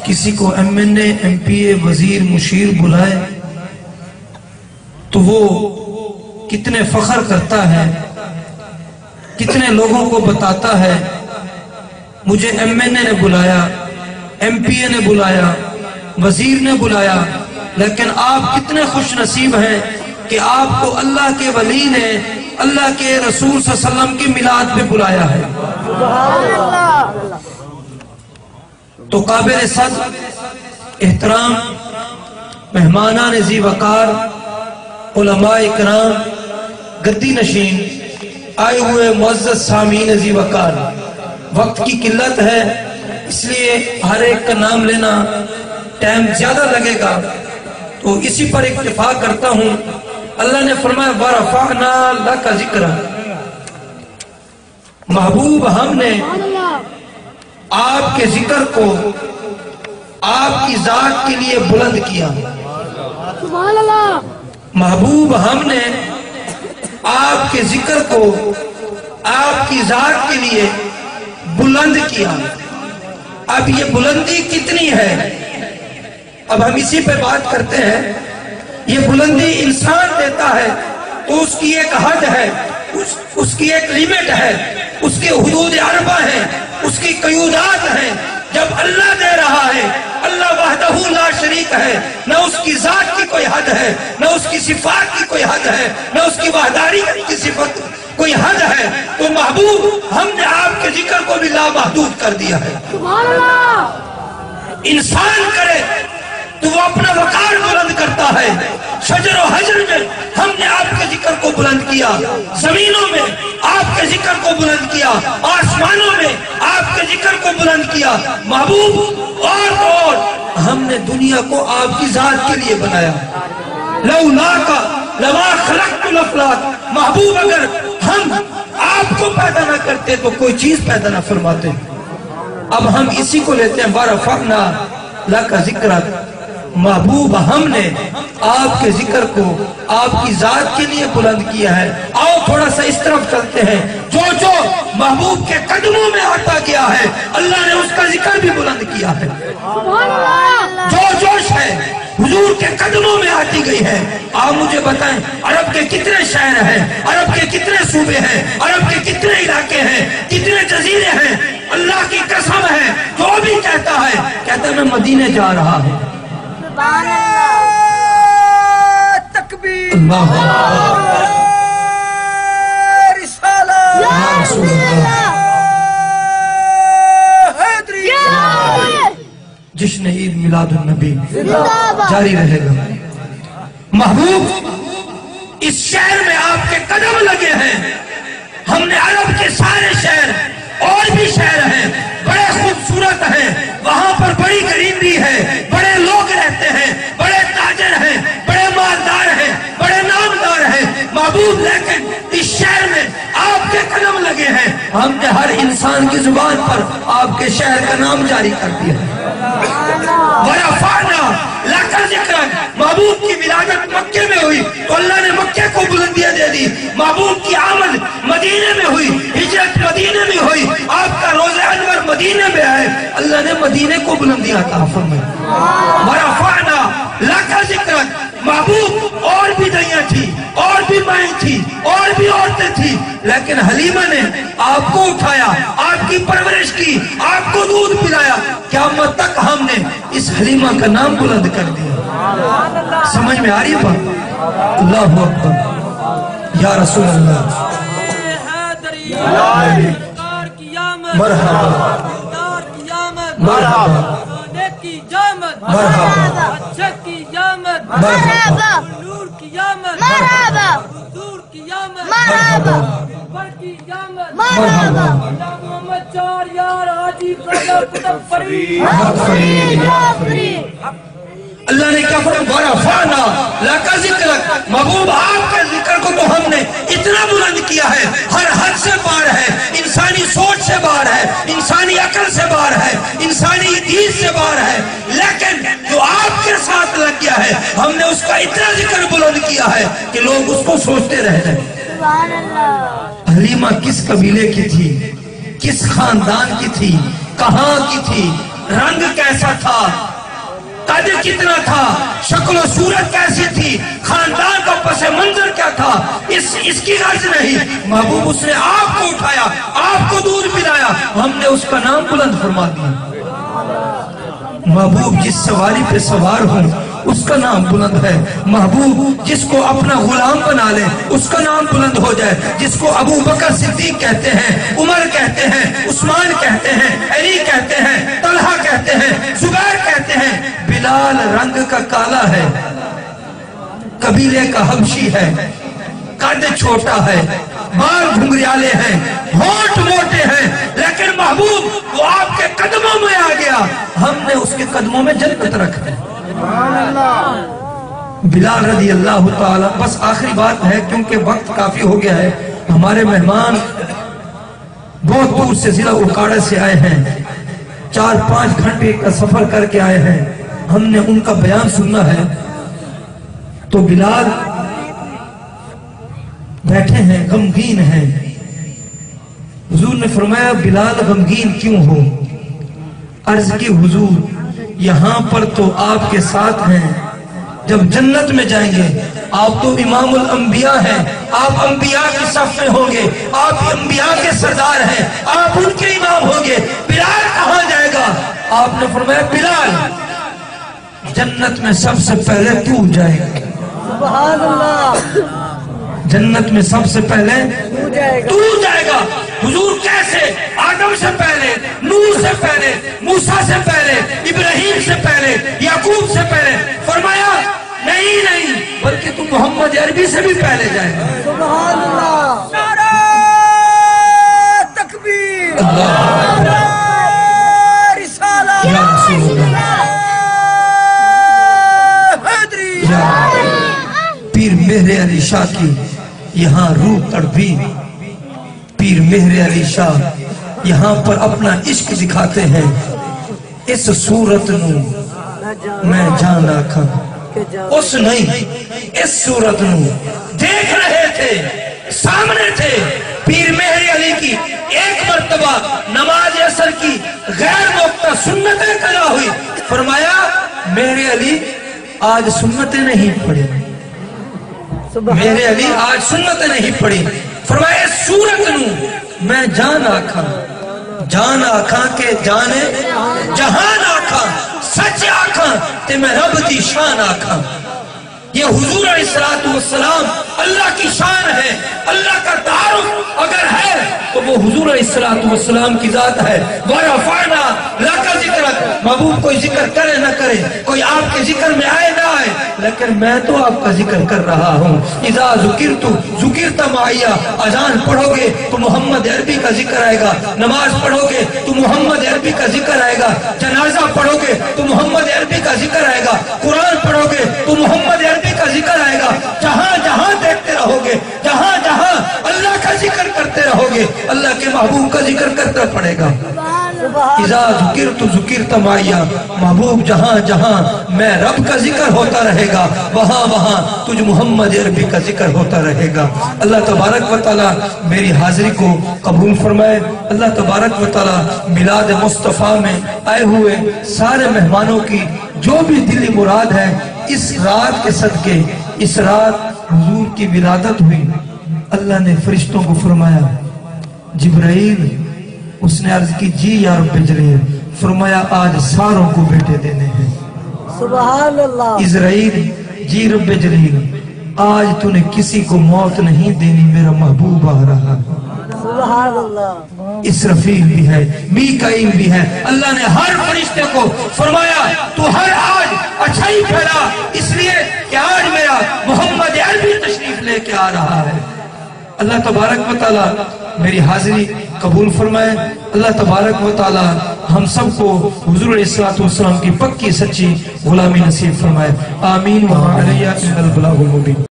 کسی کو MNA MPA وزیر مشیر بلائے تو وہ کتنے فخر کرتا ہے، کتنے لوگوں کو بتاتا ہے مجھے MNA نے بلایا، MPA نے بلایا، وزیر نے بلایا، لیکن آپ کتنے خوش نصیب ہیں کہ آپ کو اللہ کے ولی نے اللہ کے رسول صلی اللہ علیہ وسلم کی میلاد پہ بلایا ہے۔ تو قابل صدر احترام مہمانان ذی وقار، علماء اکرام، گدی نشین، آئے ہوئے معزز سامعین ذی وقار، وقت کی قلت ہے اس لیے ہر ایک کا نام لینا ٹائم زیادہ لگے گا، تو اسی پر اکتفا کرتا ہوں۔ اللہ نے فرمایا وَرَفَعْنَا لَكَ ذِكْرًا، محبوب ہم نے آپ کے ذکر کو آپ کی ذات کے لیے بلند کیا۔ محبوب ہم نے آپ کے ذکر کو آپ کی ذات کے لیے بلند کیا۔ اب یہ بلندی کتنی ہے، اب ہم اسی پہ بات کرتے ہیں۔ یہ بلندی انسان دیتا ہے تو اس کی ایک حد ہے، اس کی ایک لیمٹ ہے، اس کے حدود اربع ہیں، اس کی قیودات ہیں۔ جب اللہ دے رہا ہے، اللہ وحدہ لا شریک ہے، نہ اس کی ذات کی کوئی حد ہے، نہ اس کی صفات کی کوئی حد ہے، نہ اس کی وحدانی کی صفت کوئی حد ہے، تو محبوب ہم نے آپ کے ذکر کو بھی لامحدود کر دیا ہے۔ انسان کرے تو وہ اپنا وقار بلند کرتا ہے۔ شجر و حجر میں ہم نے آپ کے ذکر کو بلند کیا، زمینوں میں آپ کے ذکر کو بلند کیا، آسمانوں میں آپ کے ذکر کو بلند کیا۔ محبوب اور ہم نے دنیا کو آپ کی ذات کے لیے بنایا۔ لولاک لما خلقت الافلاک، محبوب اگر ہم آپ کو پیدا نہ کرتے تو کوئی چیز پیدا نہ فرماتے۔ اب ہم اسی کو لیتے ہیں وَرَفَعْنَا لَكَ ذِكْرًا، محبوب ہم نے آپ کے ذکر کو آپ کی ذات کے لیے بلند کیا ہے۔ آؤ تھوڑا سا اس طرف چلتے ہیں، جو محبوب کے قدموں میں آتا گیا ہے اللہ نے اس کا ذکر بھی بلند کیا ہے۔ جو جوش ہے حضور کے قدموں میں آتی گئی ہے۔ آپ مجھے بتائیں عرب کے کتنے شہر ہیں، عرب کے کتنے صوبے ہیں، عرب کے کتنے علاقے ہیں، کتنے جزیرے ہیں؟ اللہ کی قسم ہے جو بھی کہتا ہے میں مدینے جا رہا ہوں۔ تکبیر، اللہ رسالت، یا رسول اللہ، حیدری، جشن عید میلاد النبی جاری رہے گا۔ محبوب اس شہر میں آپ کے قدم لگے ہیں۔ ہم نے عرب کے سارے شہر اور بھی شہر ہیں بڑے خوبصورت ہیں، وہاں پر بڑی گرینری ہے، بڑے لوگ رہتے ہیں، بڑے تاجر ہیں، بڑے مالدار ہیں، بڑے نامدار ہیں۔ محبوب لیکن اس شہر میں آپ کے قدم لگے ہیں، ہم نے ہر انسان کی زبان پر آپ کے شہر کا نام جاری کر دیا۔ وَرَفَعْنَا لَكَ ذِكْرًا، محبوب کی ولادت مکے میں ہوئی تو اللہ نے مکے کو بلندیاں دے دی۔ محبوب کی آمد مدینے میں ہوئی، ہجرت مدینے میں ہوئی، آپ کا روز انور مدینے میں آئے، اللہ نے مدینے کو بلندیاں عطا فرمائی۔ وَرَفَعْنَا لَكَ ذِكْرًا، محبوب اور بھی دائیاں تھی، اور بھی مائیں تھی، اور بھی عورتیں تھی، لیکن حلیمہ نے آپ کو اٹھایا، آپ کی پرورش کی، آپ کو دودھ پلایا۔ قیامت تک ہم نے اس حلیمہ کا نام بلند کر دیا۔ سمجھ میں آ رہی بات؟ اللہ اکبر، یا رسول اللہ، مرحبا مرحبا مرحبا مرحبا اللہ نے کیا فرمایا؟ وَرَفَعْنَا لَكَ ذِكْرًا، محبوب آپ کے ذکر کو تو ہم نے اتنا بلند کیا ہے، ہر حد سے باہر ہے، انسانی سوچ سے باہر ہے، انسانی عقل سے باہر ہے، انسانی دین سے باہر ہے، لیکن جو آپ کے ساتھ لگ گیا ہے ہم نے اس کا اتنا ذکر بلند کیا ہے کہ لوگ اس کو سوچتے رہ جائیں۔ حلیمہ کس قبیلے کی تھی، کس خاندان کی تھی، کہاں کی تھی، रंग कैसा था, कद कितना था, शक्ल और सूरत कैसी थी, खानदान का पस मंजर क्या था, इसकी गर्ज नहीं। महबूब उसने आपको उठाया, आपको दूध पिलाया, हमने उसका नाम बुलंद फरमा दिया। महबूब जिस सवारी पे सवार हो उसका नाम बुलंद है। महबूब जिसको अपना गुलाम बना ले उसका नाम बुलंद हो जाए। जिसको अबू बकर सिद्दीक कहते हैं, उमर कहते हैं, उस्मान कहते हैं, अली कहते हैं, तलहा कहते हैं, जुबैर कहते हैं। बिलाल रंग का काला है, कबीले का हबशी है, कद छोटा है, बाल घुंघरियाले हैं, होंठ मोटे हैं, लेकिन महबूब वो आपके कदमों में आ गया, हमने उसके कदमों में जन्नत रख दी। बिलाल रज़ी अल्लाह ताला। बस आखिरी बात है क्योंकि वक्त काफी हो गया है। हमारे मेहमान बहुत दूर से जिला उकाड़ा से आए हैं, 4-5 घंटे का सफर करके आए हैं, हमने उनका बयान सुनना है। तो बिलाल बैठे हैं, गमगीन हैं। हुजूर ने फरमाया बिलाल गमगीन क्यों हो? अर्ज की हुजूर यहां पर तो आपके साथ हैं, जब जन्नत में जाएंगे आप तो इमामुल अंबिया हैं, आप अंबिया की सफ में होंगे, आप अंबिया के सरदार हैं, आप उनके इमाम होंगे, बिलाल कहां जाएगा? आपने फरमाया बिलाल जन्नत में सबसे पहले तू जाएगा। सुभान अल्लाह। जन्नत में सबसे पहले तू जाएगा। हुजूर कैसे? आदम से पहले, नूह से पहले, मूसा से पहले, इब्राहिम से पहले, याकूब से पहले। फरमाया नहीं बल्कि तू मोहम्मद अरबी से भी पहले जाएगा। सुभान अल्लाह। नारा तकबीर, नारा रिसालत, या रसूल अल्लाह, पीर मेहरे अली शाह की यहाँ रूह तड़पी। पीर मेहरे अली शाह यहाँ पर अपना इश्क दिखाते हैं। इस सूरत नू मैं जान आखा, उस नहीं इस सूरत नू देख रहे थे, सामने थे। पीर मेहरे अली की एक मर्तबा नमाज असर की गैर मुक्ता सुन्नतें करा हुई। फरमाया मेरे अली आज सुन्नतें नहीं पड़ी, मेरे अली आज सुन्नतें नहीं पड़ी। फरमाया सूरत नू मैं जान आखा के जाने जहान आखा, सच आखा ते मैं रब दी शान आखा। ये हुजूर अलैहिस्सलातु वस्सलाम अल्लाह की शान है। अल्लाह का तारुफ अगर है तो वो हुजूर अलैहिस्सलातु वस्सलाम की जात है। वरफ़अना लका ज़िक्रक। महबूब कोई जिक्र करे ना करे, कोई आपके जिक्र में आए ना आए, लेकिन मैं तो आपका जिक्र कर रहा हूँ। इज़ा ज़ुकिरतु ज़ुकिरत माइया। अजान पढ़ोगे तो मोहम्मद अरबी का जिक्र आएगा, नमाज पढ़ोगे तो मोहम्मद अरबी का जिक्र आएगा, जनाजा पढ़ोगे तो मोहम्मद अरबी का जिक्र आएगा, कुरान पढ़ोगे तो मोहम्मद अरबी का जिक्र आएगा। जहां जहां देखते रहोगे, जहां जहां अल्लाह का जिक्र करते रहोगे, अल्लाह के महबूब का जिक्र करना पड़ेगा। इज़ा ज़ुकिरतु ज़ुकिरत माइया। महबूब जहां जहां मैं रब का जिक्र होता रहेगा, वहां वहां तुझ मोहम्मद अरबी का जिक्र होता रहेगा। अल्लाह तबारक व तआला मेरी हाजिरी को कबूल फरमाए। अल्लाह तबारक व तआला मिलाद मुस्तफ़ा में आए हुए सारे मेहमानों की जो भी दिली मुराद है इस रात के सदके, इस रात हुजूर की विलादत हुई। अल्लाह ने फरिश्तों को फरमाया जिब्राइल, उसने अर्ज की जी या रब्बे जलील। फरमाया आज सारों को बेटे देने हैं। सुभान अल्लाह। इज़राइल जी रब्बे जलील, आज तूने किसी को मौत नहीं देनी, मेरा महबूब आ रहा। सुभान अल्लाह। इसराफील भी है, मीकाईल भी है। अल्लाह ने हर फरिश्ते को फरमाया तू हर आज अच्छाई फैला, इसलिए कि आज मेरा मोहम्मद अरबी तशरीफ लेके आ रहा है। अल्लाह तबारक व तआला मेरी हाजिरी कबूल फरमाए। अल्लाह तबारक व तआला हम सबको हुजूर अलैहिस्सलातु वस्सलाम की पक्की सच्ची गुलामी नसीब फरमाए। आमीन व अलैया इन्नल बलागुल मुबीन।